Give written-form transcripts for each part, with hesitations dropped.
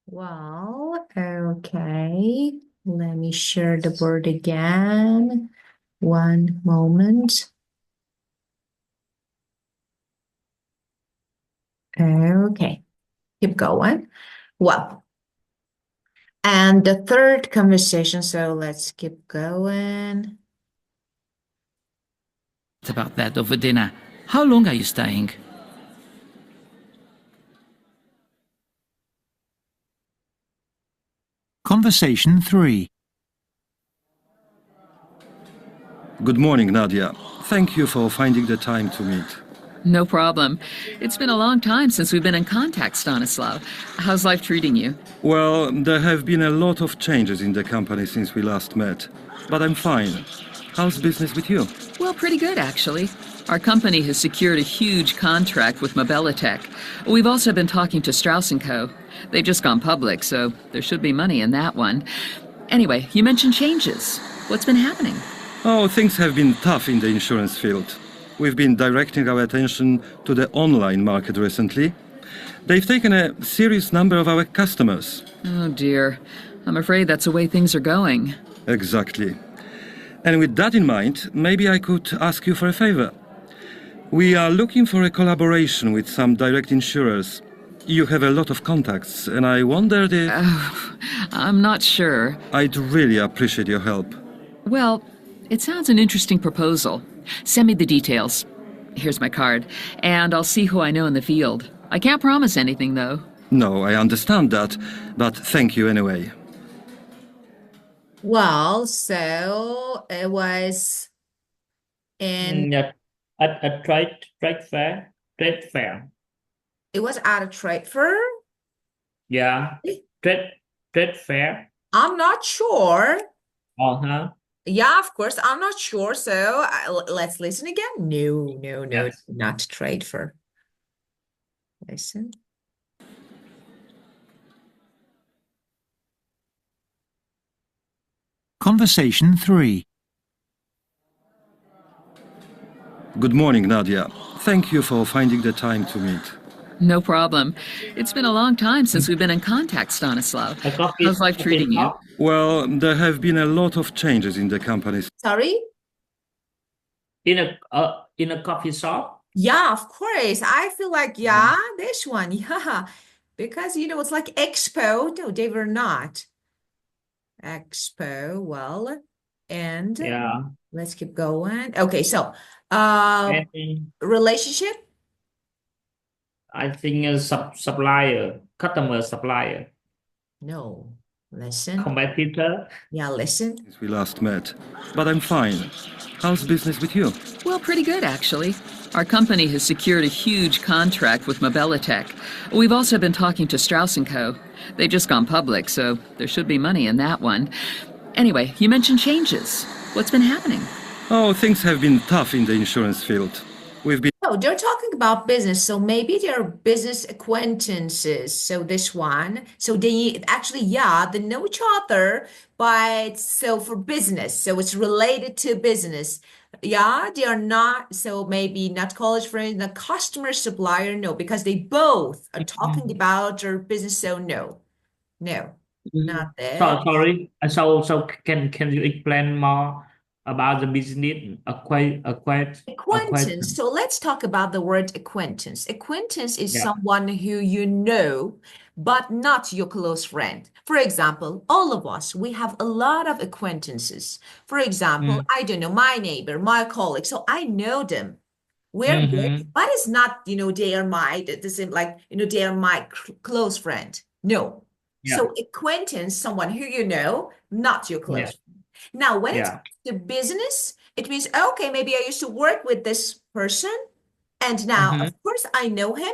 Well, okay. Let me share the board again. One moment. Okay, keep going. Well, and the third conversation, so let's keep going. About that over dinner. How long are you staying? Conversation 3. Good morning, Nadia. Thank you for finding the time to meet. No problem. It's been a long time since we've been in contact, Stanislav. How's life treating you? Well, there have been a lot of changes in the company since we last met, but I'm fine. How's business with you? Well, pretty good, actually. Our company has secured a huge contract with Mobilitech. We've also been talking to Strauss & Co. They've just gone public, so there should be money in that one. Anyway, you mentioned changes. What's been happening? Oh, things have been tough in the insurance field. We've been directing our attention to the online market recently. They've taken a serious number of our customers. Oh, dear. I'm afraid that's the way things are going. Exactly. And with that in mind, maybe I could ask you for a favor. We are looking for a collaboration with some direct insurers. You have a lot of contacts, and I wondered if... I'm not sure. I'd really appreciate your help. Well, it sounds an interesting proposal. Send me the details. Here's my card, and I'll see who I know in the field. I can't promise anything, though. No, I understand that, but thank you anyway. Well, so it was in Yeah, at a trade fair. it was at a trade fair. Yeah, trade fair. I'm not sure. Uh-huh. Yeah, of course, I'm not sure. So let's listen again. No, Yes. not trade fair. Listen. Conversation 3. Good morning, Nadia. Thank you for finding the time to meet. No problem. It's been a long time since we've been in contact, Stanislav. A coffee- How's life treating you? Well, there have been a lot of changes in the company. Sorry? In a coffee shop. Yeah, of course. I feel like, yeah, this one. Yeah. Because, it's like Expo. No, they were not. Expo, well, and Yeah. let's keep going. Okay, so And relationship? I think a supplier, customer supplier, No. Listen. competitor. Yeah, listen. Since we last met, but I'm fine. How's business with you? Well, pretty good, actually. Our company has secured a huge contract with Mobilitech. We've also been talking to Strauss & Co. They've just gone public, so there should be money in that one. Anyway, you mentioned changes. What's been happening? Oh, things have been tough in the insurance field. We've been... Oh, they're talking about business, so maybe they're business acquaintances. So this one, so they actually, yeah, they know each other, but so for business, so it's related to business. Yeah, they are not, so maybe not college friends, not customer supplier, no, because they both are talking about their business, so no, not that. Sorry. So can you explain more about the business Acquaintance. So let's talk about the word acquaintance. Acquaintance is Yeah. someone who you know, but not your close friend. For example, all of us, we have a lot of acquaintances. For example, I don't know, my neighbor, my colleague. So I know them. We're good, but it's not, they are the same, like, they are my close friend. No. Yeah. So acquaintance, someone who you know, not your close Yeah. friend. Now, when it's Yeah. to business, it means, okay, maybe I used to work with this person, and now, of course, I know him,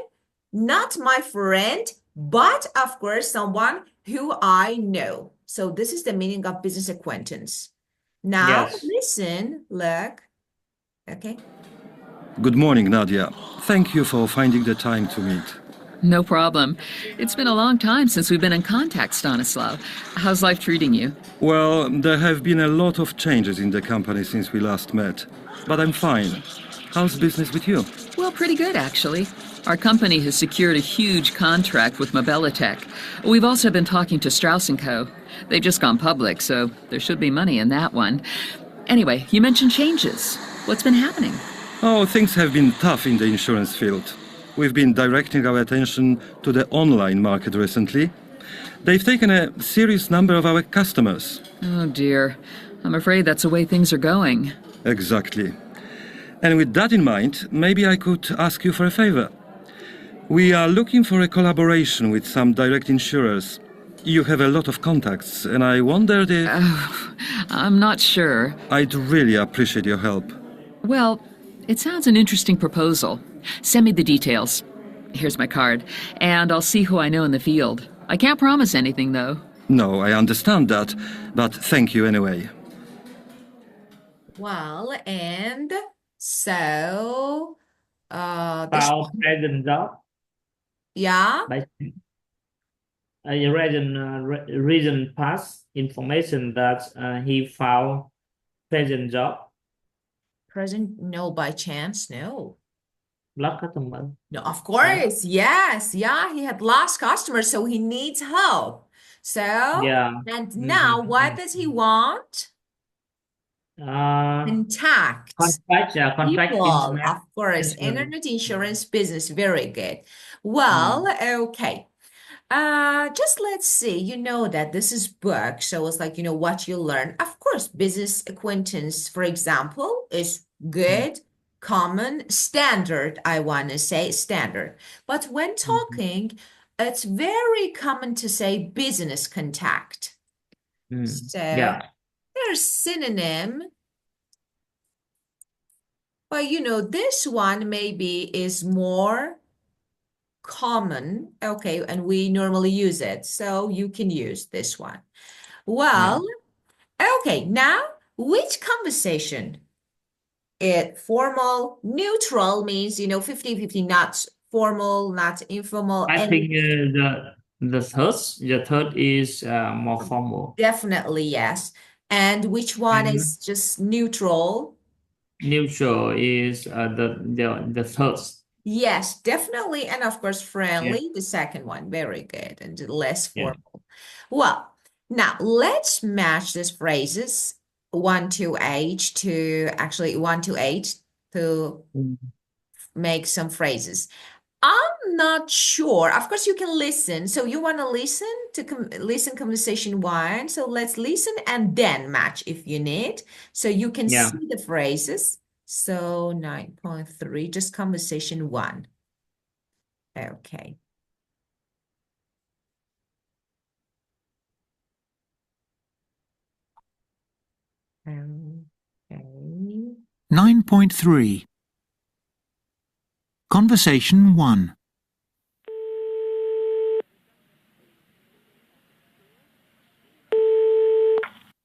not my friend, but of course, someone who I know. So this is the meaning of business acquaintance. Now, Yes. listen, look. Okay. Good morning, Nadia. Thank you for finding the time to meet. No problem. It's been a long time since we've been in contact, Stanislav. How's life treating you? Well, there have been a lot of changes in the company since we last met, but I'm fine. How's business with you? Well, pretty good, actually. Our company has secured a huge contract with Mobilitech. We've also been talking to Strauss & Co. They've just gone public, so there should be money in that one. Anyway, you mentioned changes. What's been happening? Oh, things have been tough in the insurance field. We've been directing our attention to the online market recently. They've taken a serious number of our customers. Oh dear. I'm afraid that's the way things are going. Exactly. And with that in mind, maybe I could ask you for a favor. We are looking for a collaboration with some direct insurers. You have a lot of contacts, and I wondered if... I'm not sure. I'd really appreciate your help. Well, it sounds an interesting proposal. Send me the details. Here's my card, and I'll see who I know in the field. I can't promise anything, though. No, I understand that, but thank you anyway. Well, and so Found present job yeah, by reason pass information that he found present job present, no, by chance, no. block customer. No, of course, yes, yeah, he had lost customers, so he needs help. So, Yeah. and now what does he want? Contact. Contract People, internet of course, insurance. internet insurance business, very good. Well, okay. Just let's see, you know that this is book, so it's like, what you learn. Of course, business acquaintance, for example, is good, common, standard, I want to say standard. But when talking, it's very common to say business contact. So Yeah. there's synonym. But this one maybe is more common. Okay, and we normally use it. So you can use this one. Well, okay, now which conversation? It formal, neutral means 50-50, not formal, not informal. I And think the third is more formal. definitely yes. And which one is just neutral? Neutral is the third. Yes, definitely. And of course, friendly, the second one. Very good. And less formal. Well, now let's match these phrases 1 to 8 to actually 1 to 8 to make some phrases. I'm not sure. Of course, you can listen. So you want to listen to listen conversation 1. So let's listen and then match if you need. So you can see the phrases. So 9.3, just conversation 1. Okay. Okay. 9.3 Conversation 1.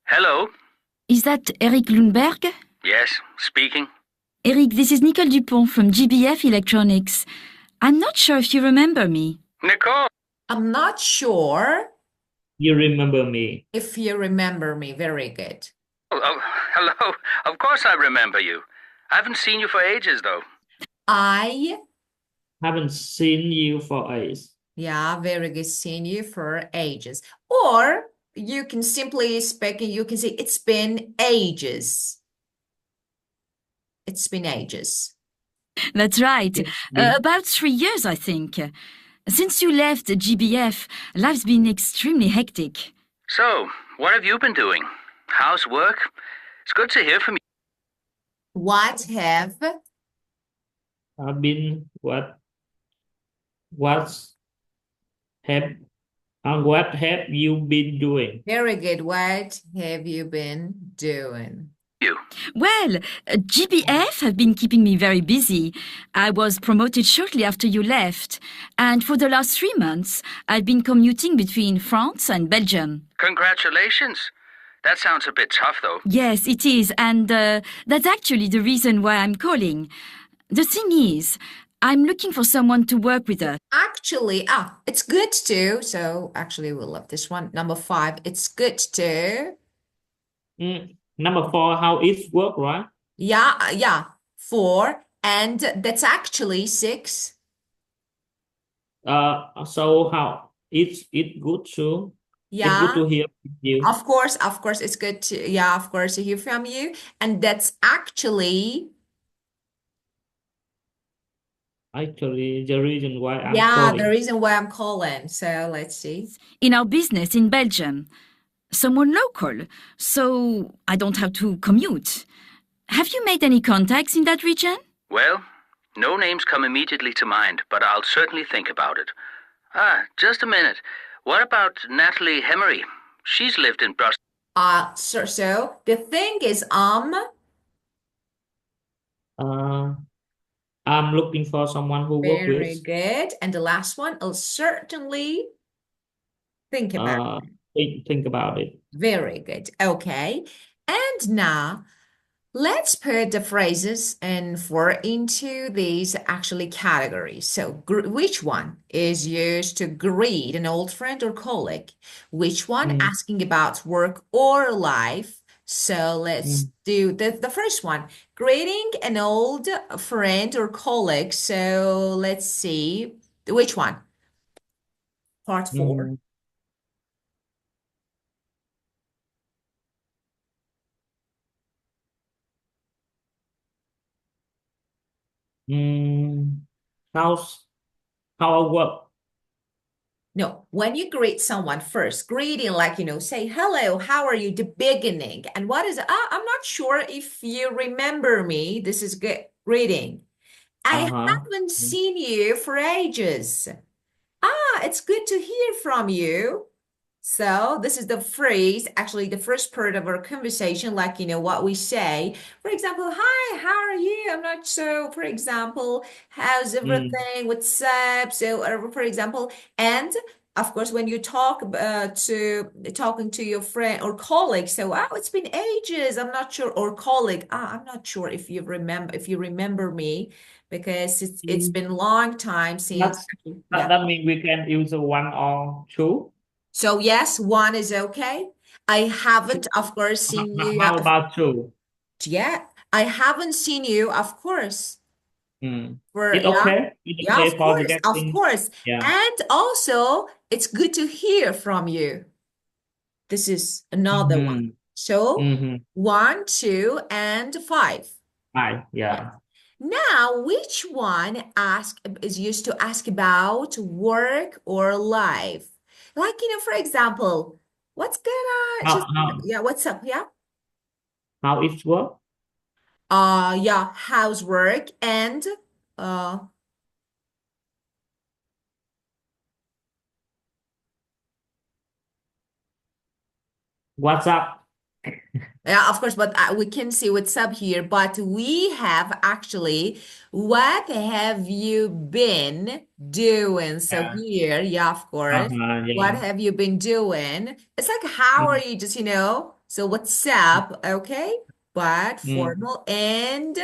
Hello? Is that Eric Lundberg? Yes, speaking. Eric, this is Nicole Dupont from GBF Electronics. I'm not sure if you remember me. Nicole? I'm not sure You remember me. if you remember me. Very good. Oh, hello. Of course I remember you. I haven't seen you for ages, though. I, Haven't seen you for ages. yeah, very good. Seen you for ages. Or you can simply speak and you can say, it's been ages. It's been ages. That's right. Yeah. About 3 years, I think. Since you left GBF, life's been extremely hectic. So, what have you been doing? How's work? It's good to hear from you. What have I've been what have you been doing? Very good. What have you been doing? Well, GBF have been keeping me very busy. I was promoted shortly after you left, and for the last 3 months, I've been commuting between France and Belgium. Congratulations. That sounds a bit tough, though. Yes, it is, and that's actually the reason why I'm calling. The thing is, I'm looking for someone to work with us. Actually, it's good too. So actually, we love this one. Number 5, it's good too. Number 4, how it work, right? Yeah, 4. And that's actually 6. So how it's good to it's good Yeah, to hear from you. of course, it's good to, yeah, of course, to hear from you. And that's actually, Actually, the reason why I'm yeah, the calling. reason why I'm calling. So let's see. In our business in Belgium. Someone local, so I don't have to commute. Have you made any contacts in that region? Well, no names come immediately to mind, but I'll certainly think about it. Ah, just a minute. What about Natalie Hemery? She's lived in Brussels. So the thing is, Uh, I'm looking for someone who work with. very good. And the last one, I'll certainly think about. Uh, think about it. Very good. Okay. And now let's put the phrases and for into these actually categories. So, which one is used to greet an old friend or colleague? Which one Mm, asking about work or life? So, let's mm, do the first one, greeting an old friend or colleague. So, let's see which one? Part four. mm, mm. How's how I work? No, when you greet someone first, greeting like, say hello, how are you? The beginning. And what is, I'm not sure if you remember me. This is good greeting. I Uh-huh. haven't seen you for ages. It's good to hear from you. So this is the phrase, actually the first part of our conversation, like, what we say. For example, hi, how are you? I'm not so, for example, how's Mm, everything? What's up? So, for example, and of course, when you talking to your friend or colleague, so, it's been ages. I'm not sure, or colleague, I'm not sure if you remember me, because it's mm. been a long time since, That's yeah. that means we can use a one or two. So yes, one is okay. I Two. haven't, of course, seen you. How about two? Yeah, I haven't seen you, of course. Mm. For It's yeah, okay. It's yeah, okay of for the course, of getting. course. Yeah. And also, it's good to hear from you. This is another one. Mm-hmm. So Mm-hmm. one, two, and five. Hi. Yes. Yeah. Now, which one is used to ask about work or life? Like, for example, what's gonna How just how yeah, what's up? Yeah. how it work? Yeah, housework and uh What's up? yeah, of course, but we can see what's up here, but we have actually, what have you been doing? So Yeah. here, yeah, of course. Uh-huh. What Yeah. have you been doing? It's like, how are Mm, you? Just, so what's up? Okay. But mm, formal. And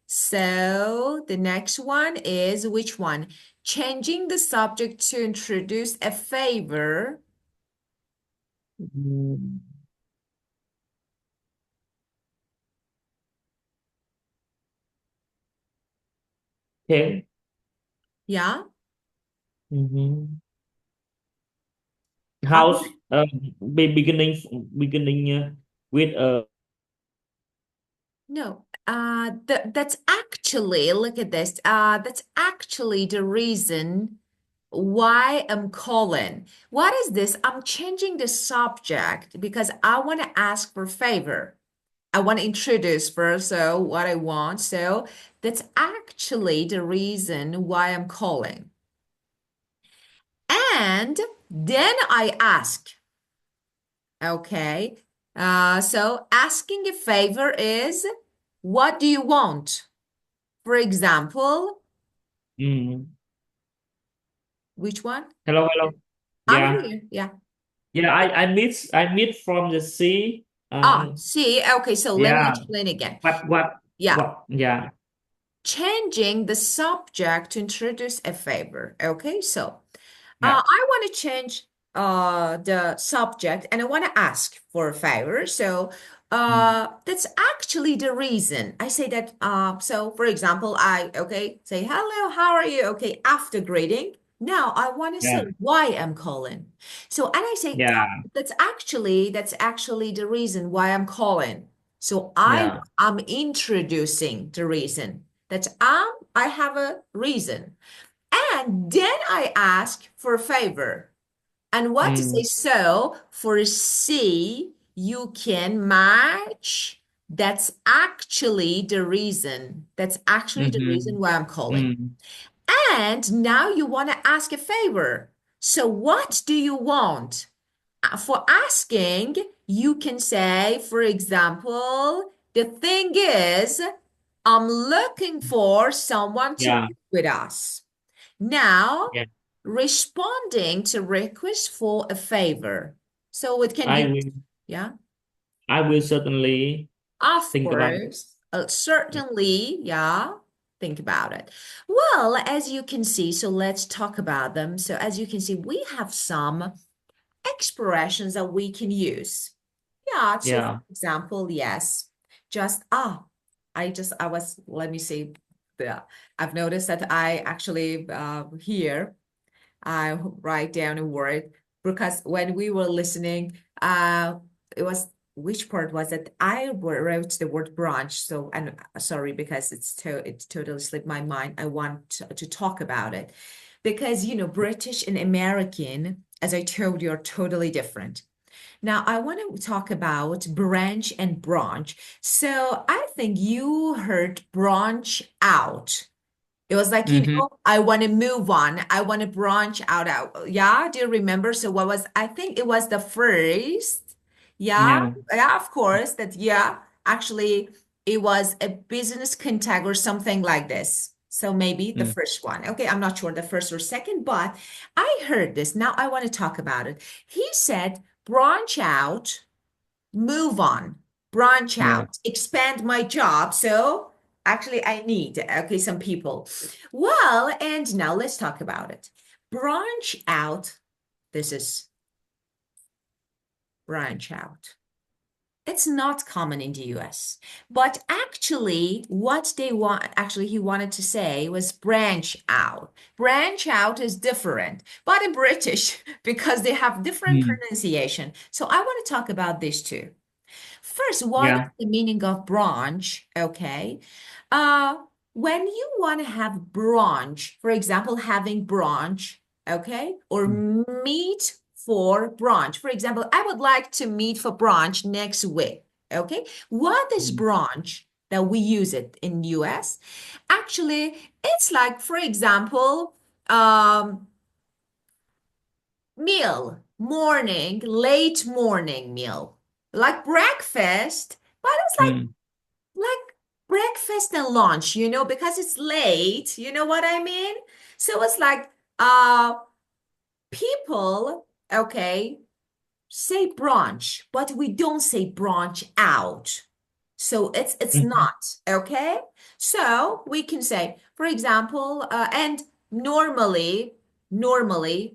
so the next one is which one? Changing the subject to introduce a favor. mm. Okay. Yeah. Mm-hmm. Uh, How's beginning with No, that's actually, look at this. That's actually the reason why I'm calling. What is this? I'm changing the subject because I want to ask for favor. I want to introduce first, so what I want. So that's actually the reason why I'm calling. And then I ask, okay. So asking a favor is, what do you want? For example, mm. which one? Hello, hello. I'm Yeah. here. Yeah. Yeah, I meet from the sea. See, okay, so let me Yeah. explain again. What Yeah. what yeah. Changing the subject to introduce a favor. Okay, so Yeah. I want to change the subject and I want to ask for a favor. So Mm, that's actually the reason I say that. So for example, I say hello, how are you? Okay, after greeting, Now I want to say Yeah. why I'm calling. So, and I say Yeah. that's actually the reason why I'm calling. So Yeah. I'm introducing the reason. That I have a reason. And then I ask for a favor. And what to say? Mm. So for C, you can match. That's actually the reason. That's actually the reason Mm-hmm. why I'm calling. Mm. And now you want to ask a favor. So what do you want? For asking, you can say, for example, the thing is, I'm looking for someone to Yeah. live with us. Now, Yeah. responding to request for a favor. So it can I be, will. yeah, I will certainly of think about it. course, certainly, yeah, think about it. Well, as you can see, so let's talk about them. So as you can see, we have some expressions that we can use. Yeah, so for Yeah. example, yes, just let me see. The, I've noticed that I actually here I write down a word because when we were listening, it was which part was it? I wrote the word branch. So, and sorry because it totally slipped my mind. I want to talk about it because British and American, as I told you, are totally different. Now, I want to talk about branch and branch. So, I think you heard branch out. It was like, Mm-hmm. I want to move on. I want to branch out. Yeah, do you remember? So what was, I think it was the first. Yeah, Yeah. yeah, of course. Yeah, actually, it was a business contact or something like this. So maybe the Mm. first one. Okay, I'm not sure the first or second, but I heard this. Now I want to talk about it. He said, branch out, move on, branch Yeah. out, expand my job. So actually, I need, okay, some people. Well, and now let's talk about it. Branch out. This is branch out. It's not common in the US, but actually, what they want, actually, he wanted to say was branch out. Branch out is different, but in British, because they have different Mm. pronunciation. So I want to talk about this too. First, what is Yeah. the meaning of branch? Okay. Uh, when you want to have brunch, for example, having brunch, okay, or Mm. meet for brunch. For example, I would like to meet for brunch next week. Okay. What is Mm. brunch that we use it in US? Actually, it's like, for example, morning, late morning meal, like breakfast, but it's Mm. like breakfast and lunch, because it's late, you know what I mean? So it's like people, okay, say brunch, but we don't say brunch out. So it's Mhm. not, okay? So we can say, for example, and normally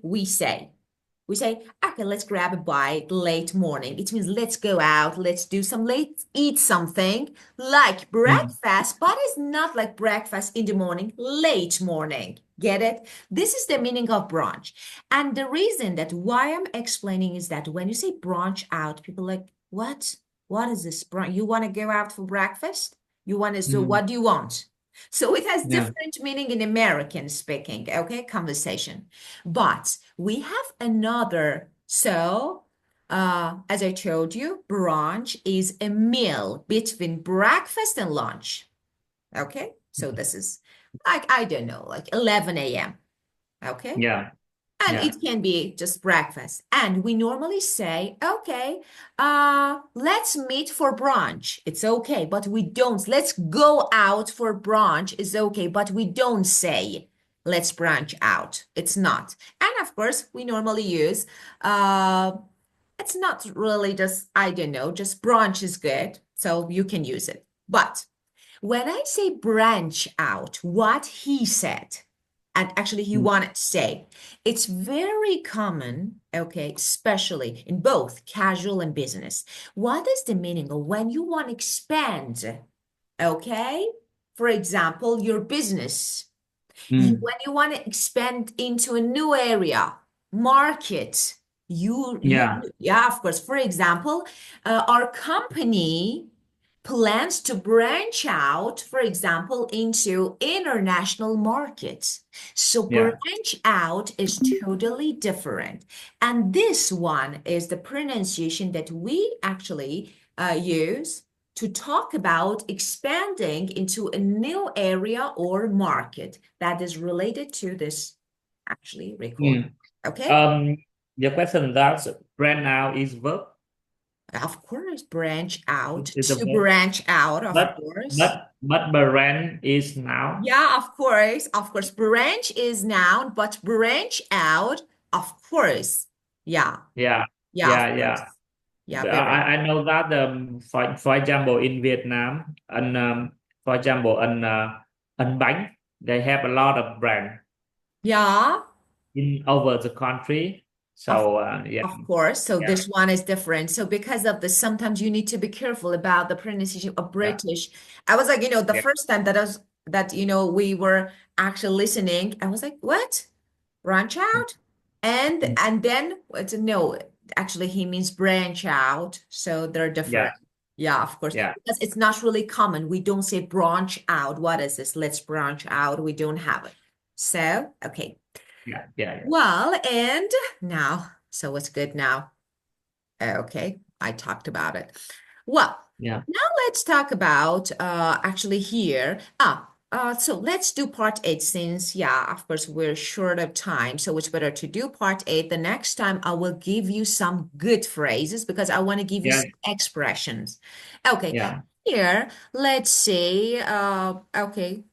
we say, okay, let's grab a bite late morning. It means let's go out, let's do some late, eat something like Mm. breakfast, but it's not like breakfast in the morning, late morning. Get it? This is the meaning of brunch. And the reason that why I'm explaining is that when you say brunch out, people are like, what? What is this brunch? You want to go out for breakfast? So Mm. what do you want? So it has Yeah. different meaning in American speaking, okay, conversation. But we have another. So, as I told you, brunch is a meal between breakfast and lunch. Okay, so this is like, I don't know, like 11 a.m. Okay, Yeah. and Yeah. it can be just breakfast. And we normally say, okay, let's meet for brunch. It's okay, but we don't. Let's go out for brunch is okay, but we don't say let's branch out. It's not. And of course, we normally use, uh, it's not really just, I don't know, just brunch is good. So you can use it. But when I say branch out, what he said, and actually he Mm. wanted to say, it's very common, okay, especially in both casual and business. What is the meaning of when you want to expand, okay? For example, your business. Mm. When you want to expand into a new area, market, Yeah. yeah, of course. For example, our company plans to branch out, for example, into international markets. So Yeah. branch out is totally different. And this one is the pronunciation that we actually use to talk about expanding into a new area or market that is related to this actually record. Mm. Okay? Um, the question that brand now is verb. Of course, branch out, Is a to verb. branch out, of But course. but brand is now. Yeah, of course. Of course. Branch is noun, but branch out, of course. Yeah. Yeah. Yeah, of Yeah. Yeah. course. Yeah, very. I know that for example in Vietnam and for example in bánh they have a lot of brand Yeah, in over the country. of So yeah. of course. So Yeah. this one is different. So because of this, sometimes you need to be careful about the pronunciation of Yeah. British. I was like, the Yeah. first time that we were actually listening, I was like, what? Branch out? And Mm. and then it's no, actually he means branch out. So they're Yeah. different. Yeah, of course. Yeah. Because it's not really common. We don't say branch out. What is this? Let's branch out. We don't have it. So, okay. Yeah. Yeah. Well, and now, so what's good now? Okay, I talked about it. Well, Yeah. now let's talk about actually here. So let's do part 8 since, yeah, of course, we're short of time. So it's better to do part 8. The next time I will give you some good phrases because I want to give you Yeah. some expressions. Okay, Yeah. here, let's say, okay,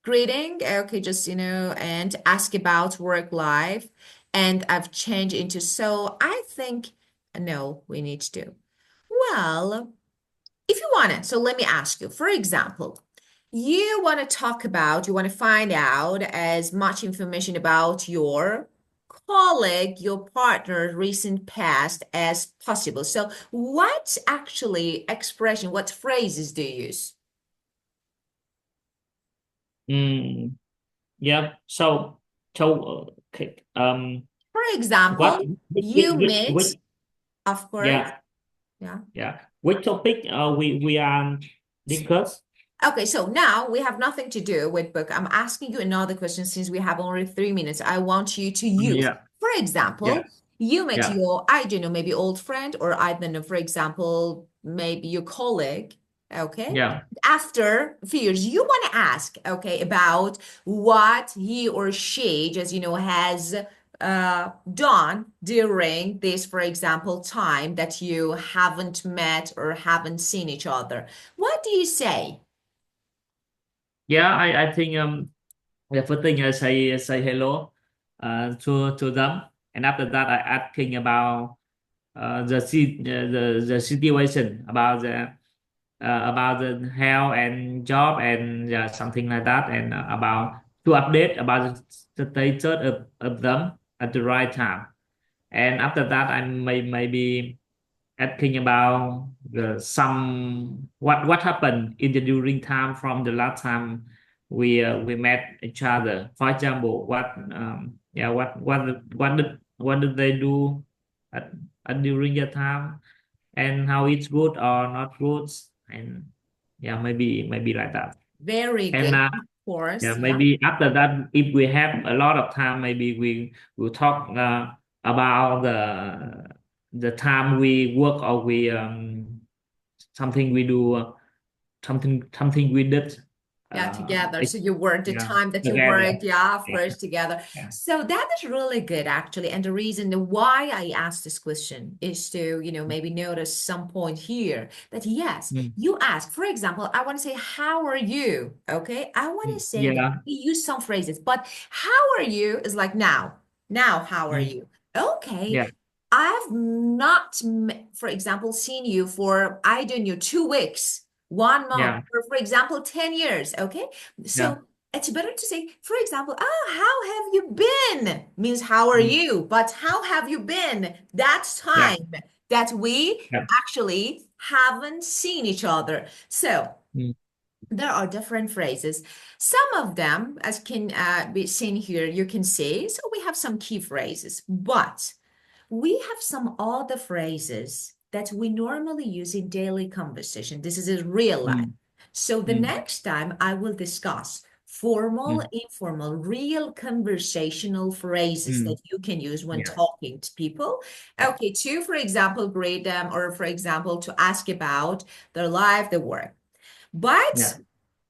greeting, okay, just, and ask about work life. And I've changed into, so I think, no, we need to. Well, if you want it, so let me ask you, for example, you want to you want to find out as much information about your colleague, your partner, recent past as possible. So what actually expression, what phrases do you use? Mm, yeah. So okay. For What example, you which meet, of course, yeah. yeah. Yeah. Which topic we are discuss? Okay, so now we have nothing to do with book. I'm asking you another question since we have only 3 minutes. I want you to use, Yeah. for Yeah. example, you met Yeah. your, I don't know, maybe old friend, or I don't know, for example, maybe your colleague. Okay. Yeah. After a few years, you want to ask, okay, about what he or she just, has done during this, for example, time that you haven't met or haven't seen each other. What do you say? Yeah, I think the first thing I say hello to them, and after that I asking about the situation about the health and job and something like that, and about to update about the status of them at the right time. And after that I maybe asking about some what happened in the during time from the last time we met each other. For example, what did they do at during the time, and how it's good or not good, and yeah, maybe like that. Very And good. Of yeah, course. Yeah. maybe after that, if we have a lot of time, maybe we will talk about the time we work or we something we do, something we did. Yeah, together. It, So you work the yeah, time that you together. work, yeah, of Yeah, course, together. yeah. So that is really good, actually. And the reason why I asked this question is to, maybe notice some point here that yes, Mm, you ask, for example, I want to say, how are you? Okay. I want to say that yeah, we use some phrases, but how are you is like now. Now, how are mm, you? Okay. yeah, I've not, for example, seen you for, I don't know, 2 weeks. 1 month, yeah, or for example, 10 years, okay? yeah, So it's better to say, for example, how have you been? Means how are mm, you? But how have you been? That's yeah, time that we yeah, actually haven't seen each other. So mm, there are different phrases. Some of them, as can be seen here, you can see. So we have some key phrases, but we have some other phrases that we normally use in daily conversation. This is in real life. So the next time I will discuss formal, informal, real conversational phrases that you can use when Yeah. talking to people. Okay, to, for example, grade them, or for example, to ask about their life, their work. But Yeah.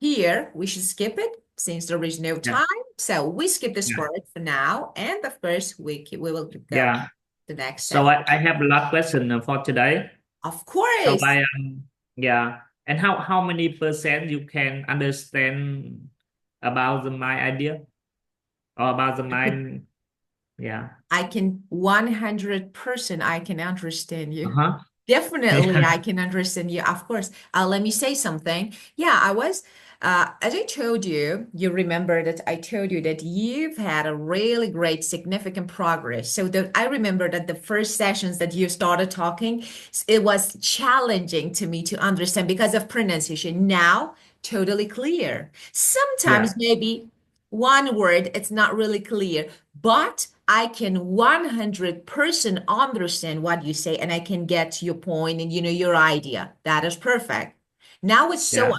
here we should skip it since there is no Yeah. time. So we skip this Yeah. part for now. And of course, we will go Yeah. the next So step. I have a last question for today. Of So course. yeah, and how many percent you can understand about my idea or about my yeah. I can 100% I can understand you. Uh-huh. Definitely, Yeah. I can understand you. Of course. Let me say something. Yeah, as I told you, you remember that I told you that you've had a really great, significant progress. So that I remember that the first sessions that you started talking, it was challenging to me to understand because of pronunciation. Now, totally clear. Sometimes Yeah. maybe one word, it's not really clear, but I can 100% understand what you say and I can get your point and your idea. That is perfect. Now it's so, Yeah.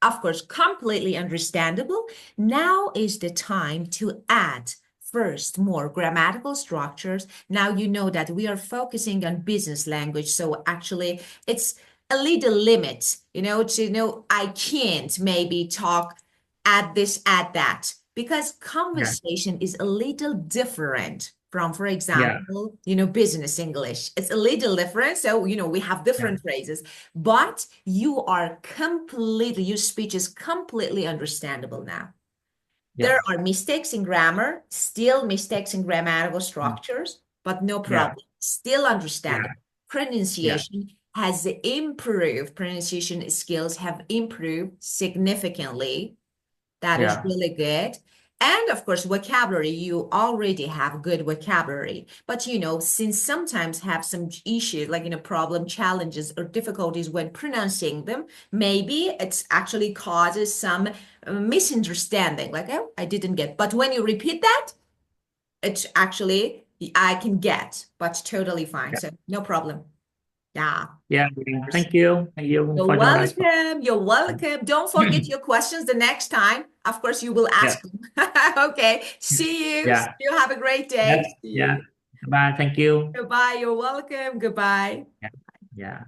of course, completely understandable. Now is the time to add first more grammatical structures. Now you know that we are focusing on business language, so actually it's a little limit, to know I can't maybe talk at this, at that, because Yeah. conversation is a little different from, for Yeah. example, business English. It's a little different. So, we have Yeah. different phrases, but your speech is completely understandable now. Yeah. There are mistakes in grammar, still mistakes in grammatical structures, but no Yeah. problem. Still Yeah. understandable. Yeah. Pronunciation has improved. Pronunciation skills have improved significantly. That is Yeah. really good. And of course, vocabulary, you already have good vocabulary. But since sometimes have some issues like problem, challenges, or difficulties when pronouncing them, maybe it's actually causes some misunderstanding. Like, oh, I didn't get. But when you repeat that, it's actually I can get, but totally fine. Yeah. So no problem. Yeah. Yeah. Thank you. Thank you You're for your response. welcome. You're welcome. Don't forget your questions the next time. Of course, you will Yeah. ask them. Okay. See you. Yeah. You have a great day. Yes. See Yeah. you. Bye. Thank you. Goodbye. You're welcome. Goodbye. Yeah. Yeah.